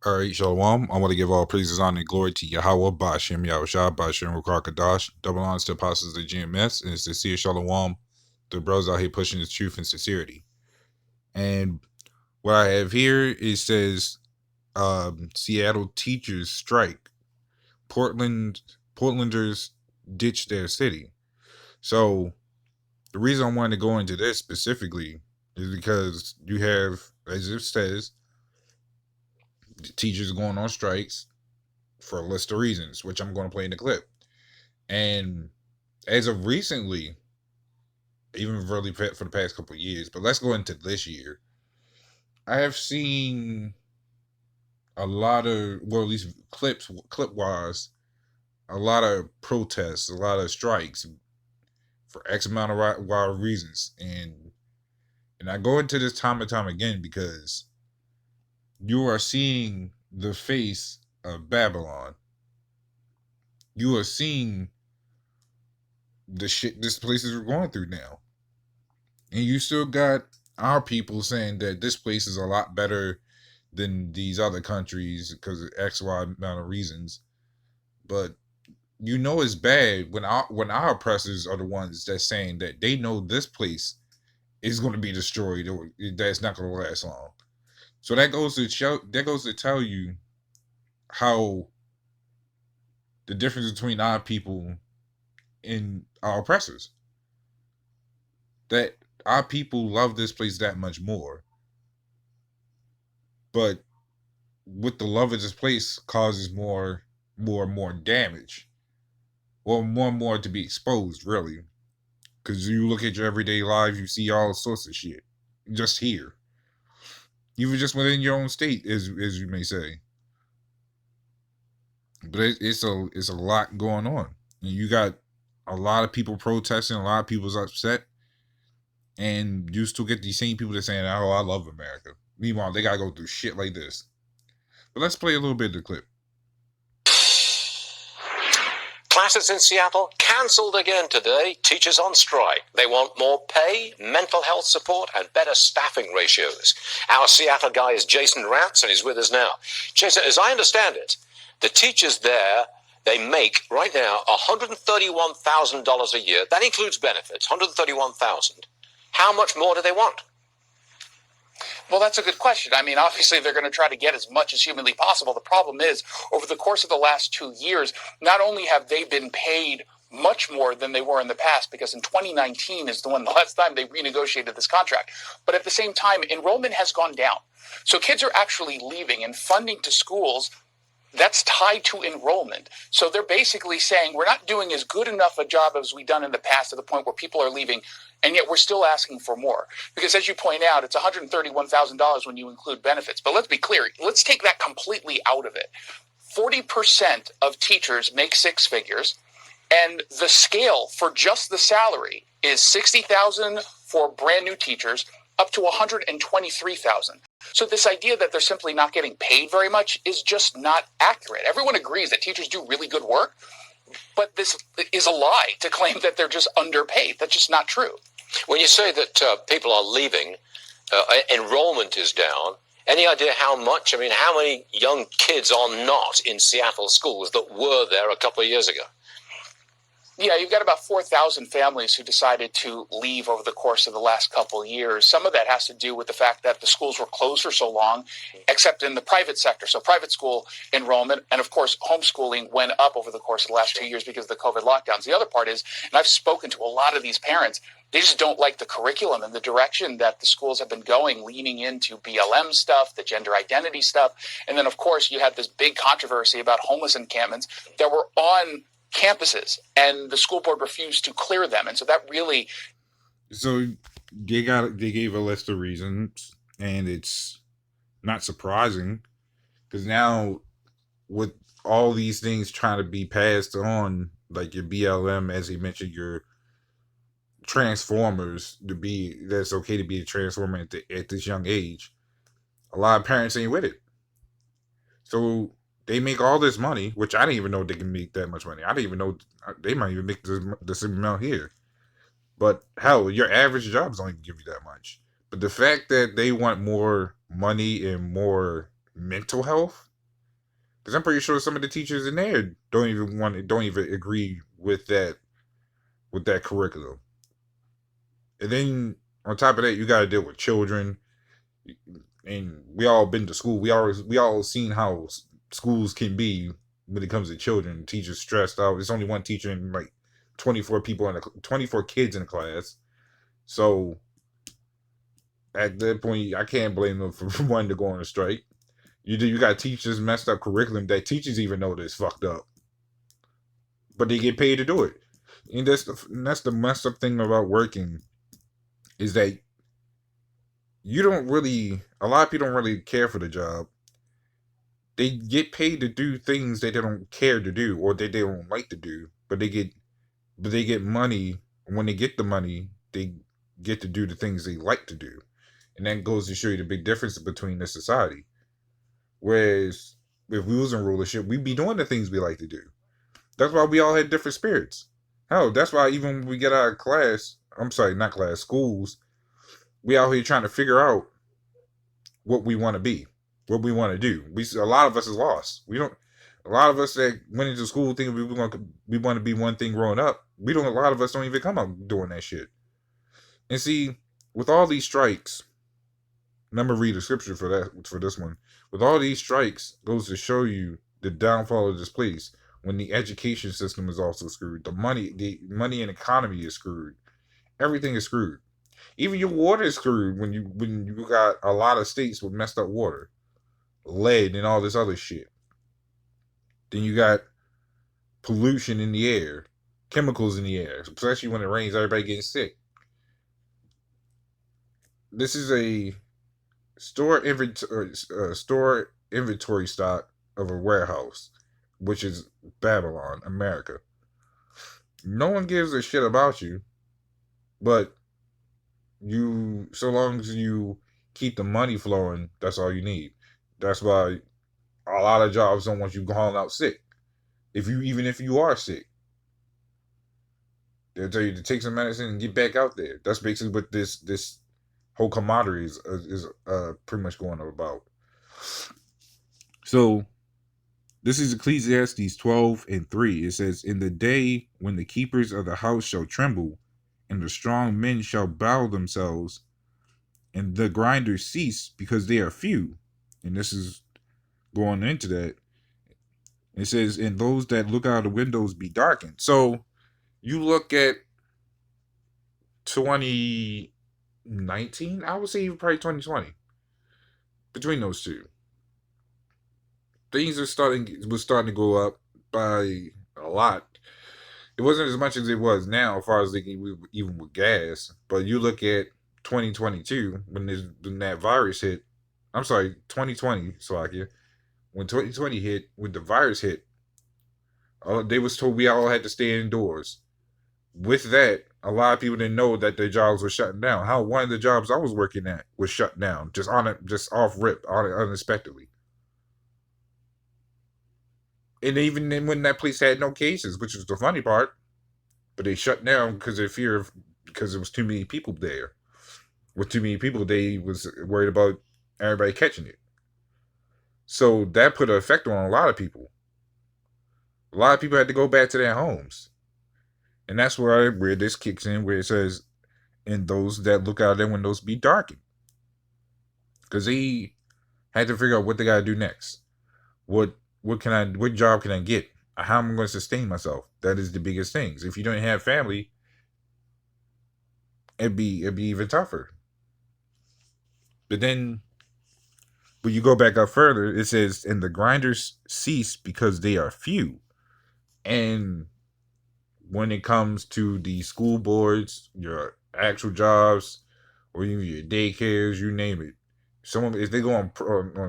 All right, Shalom. I want to give all praises, honor, and glory to Yahweh, Ba'ashem, Yahushua, Ba'ashem, Rukar Kadash. Double honors to apostles of the GMS, and sincere Shalom, the bros out here pushing the truth and sincerity. And what I have here, it says Seattle teachers strike. Portlanders ditch their city. So the reason I wanted to go into this specifically is because you have, as it says, teachers going on strikes for a list of reasons, which I'm going to play in the clip. And as of recently, even really for the past couple of years, but let's go into this year, I have seen a lot of, well, at least clip-wise, a lot of protests, a lot of strikes for X amount of wild reasons. And I go into this time and time again because you are seeing the face of Babylon. You are seeing the shit this places are going through now. And you still got our people saying that this place is a lot better than these other countries because of X, Y amount of reasons. But you know it's bad when our oppressors are the ones that's saying that they know this place is going to be destroyed, or that's not going to last long. So that goes to tell you how the difference between our people and our oppressors. That our people love this place that much more. But with the love of this place causes more and more damage. Or more and more to be exposed, really. Because you look at your everyday lives, you see all sorts of shit. Just here. Even just within your own state, as you may say. But it's a lot going on. And you got a lot of people protesting, a lot of people's upset. And you still get these same people that saying, oh, I love America. Meanwhile, they gotta go through shit like this. But let's play a little bit of the clip. Classes in Seattle cancelled again today. Teachers on strike. They want more pay, mental health support, and better staffing ratios. Our Seattle guy is Jason Rantz, and he's with us now. Jason, as I understand it, the teachers there, they make right now $131,000 a year. That includes benefits, $131,000. How much more do they want? Well, that's a good question. I mean, obviously, they're going to try to get as much as humanly possible. The problem is, over the course of the last 2 years, not only have they been paid much more than they were in the past, because in 2019 is the last time they renegotiated this contract, but at the same time, enrollment has gone down. So kids are actually leaving, and funding to schools that's tied to enrollment. So they're basically saying we're not doing as good enough a job as we've done in the past, to the point where people are leaving, and yet we're still asking for more. Because as you point out, it's $131,000 when you include benefits. But let's be clear. Let's take that completely out of it. 40% of teachers make six figures, and the scale for just the salary is $60,000 for brand new teachers, up to $123,000. So this idea that they're simply not getting paid very much is just not accurate. Everyone agrees that teachers do really good work, but this is a lie to claim that they're just underpaid. That's just not true. When you say that people are leaving, enrollment is down, any idea how much? I mean, how many young kids are not in Seattle schools that were there a couple of years ago? Yeah, you've got about 4,000 families who decided to leave over the course of the last couple of years. Some of that has to do with the fact that the schools were closed for so long, except in the private sector. So private school enrollment and, of course, homeschooling went up over the course of the last 2 years because of the COVID lockdowns. The other part is, and I've spoken to a lot of these parents, they just don't like the curriculum and the direction that the schools have been going, leaning into BLM stuff, the gender identity stuff. And then, of course, you had this big controversy about homeless encampments that were on campuses, and the school board refused to clear them, and so that really. So they gave a list of reasons, and it's not surprising because now with all these things trying to be passed on, like your BLM, as he mentioned, your transformers, that's okay to be a transformer at this young age. A lot of parents ain't with it, so they make all this money, which I didn't even know they can make that much money. I didn't even know they might even make the same amount here. But hell, your average job is only give you that much. But the fact that they want more money and more mental health Because I'm pretty sure some of the teachers in there don't even agree with that curriculum. And then on top of that, you got to deal with children. And we all been to school. We all seen how schools can be when it comes to children. Teachers stressed out. There's only one teacher and like 24 kids in a class. So at that point, I can't blame them for wanting to go on a strike. You got teachers messed up curriculum that teachers even know that's fucked up, but they get paid to do it. And that's the messed up thing about working, is that you don't really, a lot of people don't really care for the job. They get paid to do things that they don't care to do or that they don't like to do, but they get money. When they get the money, they get to do the things they like to do, and that goes to show you the big difference between the society. Whereas if we was in rulership, we'd be doing the things we like to do. That's why we all had different spirits. Hell, that's why even when we get out of class, I'm sorry, not class, schools, we out here trying to figure out what we want to be, what we want to do. A lot of us is lost. We don't. A lot of us that went into school thinking we want to be one thing growing up. A lot of us don't even come up doing that shit. And see, with all these strikes, and I'm gonna read the scripture for this one. With all these strikes, goes to show you the downfall of this place. When the education system is also screwed, the money and economy is screwed. Everything is screwed. Even your water is screwed when you got a lot of states with messed up water, lead, and all this other shit. Then you got pollution in the air, chemicals in the air, especially when it rains. Everybody getting sick. This is a store inventory stock of a warehouse, which is Babylon, America. No one gives a shit about you, but so long as you keep the money flowing, that's all you need. That's why a lot of jobs don't want you going out sick. Even if you are sick, they'll tell you to take some medicine and get back out there. That's basically what this whole commodity is pretty much going about. So this is Ecclesiastes 12:3. It says, "In the day when the keepers of the house shall tremble, and the strong men shall bow themselves, and the grinders cease because they are few." And this is going into that. It says, "And those that look out of the windows be darkened." So you look at 2019, I would say even probably 2020. Between those two, things was starting to go up by a lot. It wasn't as much as it was now, as far as even with gas. But you look at 2022 when that virus hit. I'm sorry, 2020, Slovakia. When 2020 hit, when the virus hit, they was told we all had to stay indoors. With that, a lot of people didn't know that their jobs were shutting down. How one of the jobs I was working at was shut down, just off rip, unexpectedly. And even then, when that place had no cases, which was the funny part, but they shut down because of fear because there was too many people there. With too many people, they was worried about everybody catching it. So that put an effect on a lot of people. A lot of people had to go back to their homes. And that's where this kicks in, where it says, "And those that look out their windows be darkened." Because they had to figure out what they got to do next. What job can I get? How am I going to sustain myself? That is the biggest things. If you don't have family, it'd be even tougher. But then, when you go back up further, it says, "And the grinders cease because they are few." And when it comes to the school boards, your actual jobs, or even your daycares, you name it, if they go on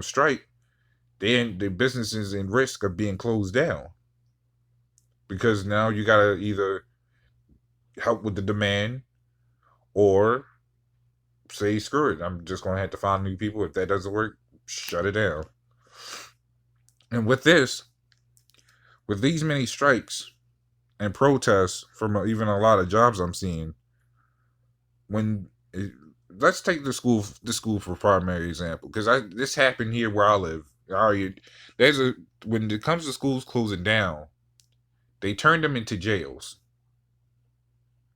strike, the businesses in risk of being closed down, because now you gotta either help with the demand or say screw it, I'm just gonna have to find new people. If that doesn't work, shut it down. And with these many strikes and protests from even a lot of jobs I'm seeing, let's take the school for primary example, because this happened here where I live. All right, when it comes to schools closing down, they turn them into jails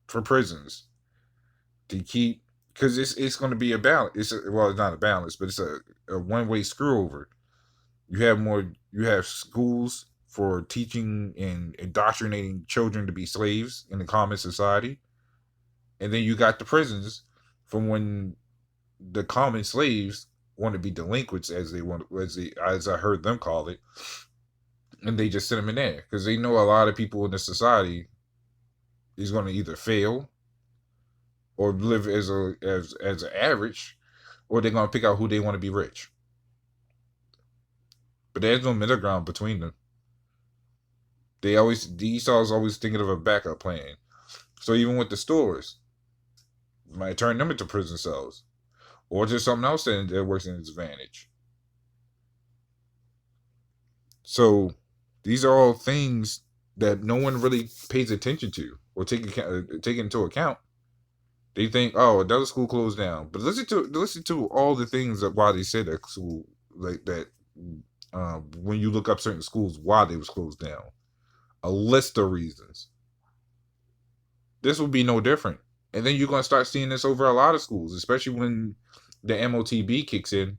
for prisons to keep, because it's going to be a balance. It's not a balance, but it's a one way screw over. You have schools for teaching and indoctrinating children to be slaves in the common society, and then you got the prisons from when the common slaves want to be delinquents, as I heard them call it, and they just send them in there because they know a lot of people in the society is going to either fail or live as an average, or they're going to pick out who they want to be rich. But there's no middle ground between them. The Esau's always thinking of a backup plan. So even with the stores, you might turn them into prison cells, or just something else that works in its advantage. So these are all things that no one really pays attention to or take into account. They think, oh, another school closed down, but listen to all the things that why they said that school like that. When you look up certain schools, why they was closed down, a list of reasons. This will be no different, and then you're gonna start seeing this over a lot of schools, especially when the MOTB kicks in,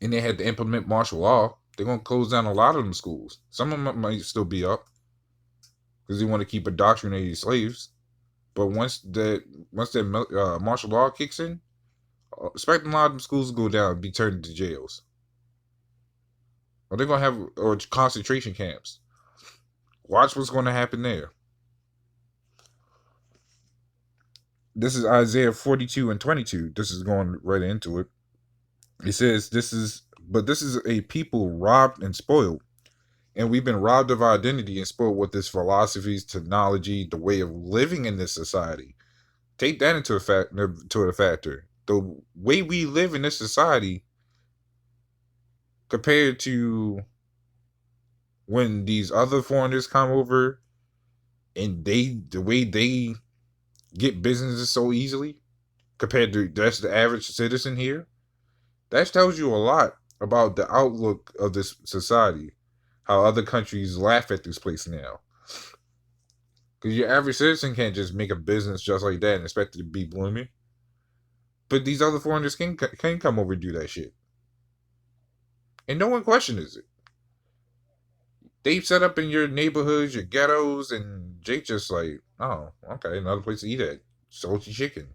and they had to implement martial law. They're gonna close down a lot of them schools. Some of them might still be up because they want to keep indoctrinating slaves. But once that martial law kicks in, expect a lot of them schools to go down and be turned into jails. Or they're going to have concentration camps. Watch what's going to happen there. This is Isaiah 42 and 22. This is going right into it. It says, this is a people robbed and spoiled. And we've been robbed of our identity and spoiled with this philosophies, technology, the way of living in this society. Take that into a factor. The way we live in this society compared to when these other foreigners come over and the way they get businesses so easily compared to that's the average citizen here, that tells you a lot about the outlook of this society. How other countries laugh at this place now. Because your average citizen can't just make a business just like that and expect it to be blooming. But these other foreigners can come over and do that shit. And no one questions it. They set up in your neighborhoods, your ghettos, and Jake just like, oh, okay, another place to eat at. Salty chicken.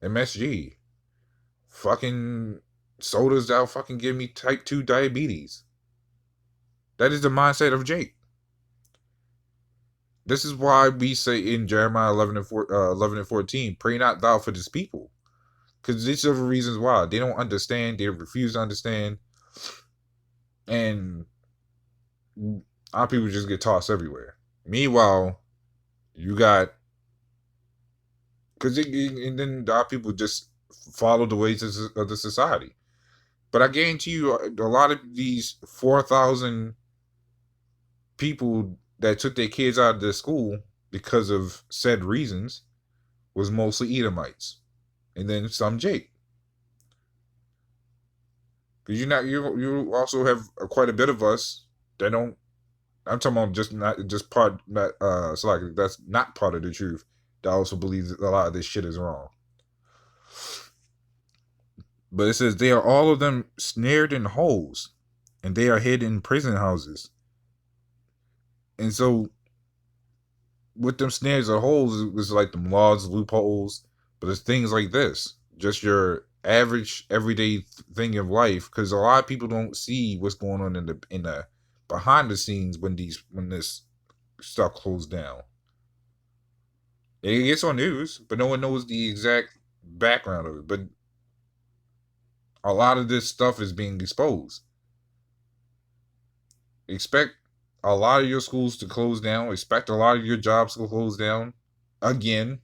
MSG. Fucking sodas that'll fucking give me type 2 diabetes. That is the mindset of Jake. This is why we say in Jeremiah 11 and 14, pray not thou for this people. Because these are the reasons why. They don't understand. They refuse to understand. And our people just get tossed everywhere. Meanwhile, you got... and then our people just follow the ways of the society. But I guarantee you, a lot of these 4,000 people that took their kids out of their school because of said reasons was mostly Edomites, and then some Jake. Because you also have quite a bit of us that don't. I'm talking about that's not part of the truth. That also believes that a lot of this shit is wrong. But it says they are all of them snared in holes, and they are hid in prison houses. And so, with them snares or holes, it was like them laws, loopholes. But it's things like this, just your average, everyday thing of life. Because a lot of people don't see what's going on in the behind the scenes when this stuff closed down. It gets on news, but no one knows the exact background of it. But a lot of this stuff is being exposed. Expect a lot of your schools to close down. Expect a lot of your jobs to close down again.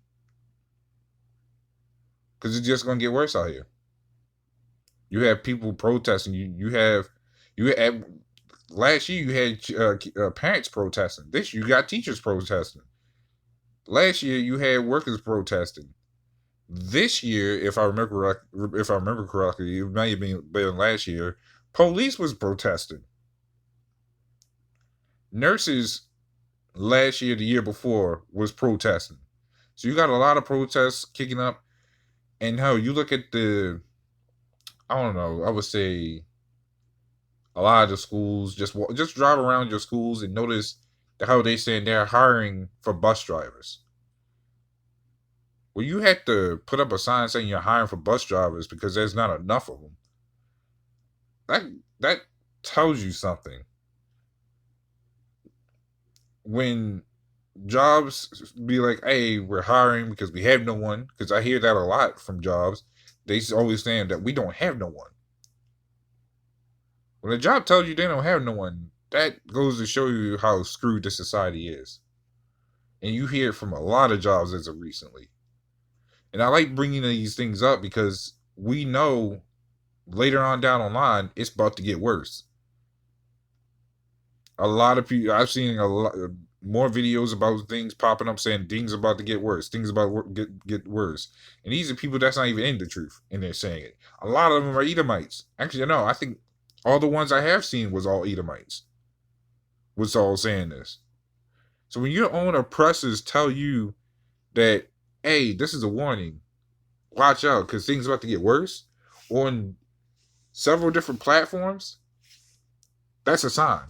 Because it's just going to get worse out here. You have people protesting. You had last year you had parents protesting. This year you got teachers protesting. Last year you had workers protesting. This year, if I remember correctly, it might have been last year, Police was protesting. Nurses last year, the year before, was protesting. So you got a lot of protests kicking up. And how you look at I don't know, I would say a lot of the schools, just drive around your schools and notice how they saying they're hiring for bus drivers. Well, you had to put up a sign saying you're hiring for bus drivers because there's not enough of them. That tells you something. When jobs be like, hey, we're hiring because we have no one, because I hear that a lot from jobs. They always saying that we don't have no one. When a job tells you they don't have no one, that goes to show you how screwed the society is. And you hear it from a lot of jobs as of recently. And I like bringing these things up because we know later on down the line, it's about to get worse. A lot of people, I've seen a lot more videos about things popping up saying things about to get worse, things about get worse. And these are people that's not even in the truth, and they're saying it. A lot of them are Edomites. Actually, no, I think all the ones I have seen was all Edomites. Was all saying this. So when your own oppressors tell you that, hey, this is a warning, watch out, because things are about to get worse on several different platforms, that's a sign.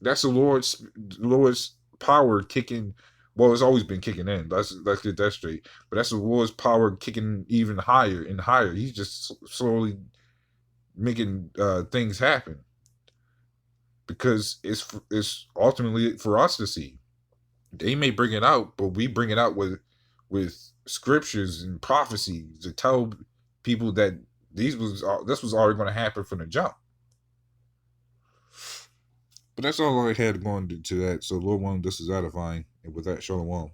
That's the Lord's power kicking. Well, it's always been kicking in. Let's get that straight. But that's the Lord's power kicking even higher and higher. He's just slowly making things happen because it's ultimately for us to see. They may bring it out, but we bring it out with scriptures and prophecies to tell people that this was already going to happen from the jump. But that's all I had going to that. So Lord willing, this is edifying. And with that, shalom.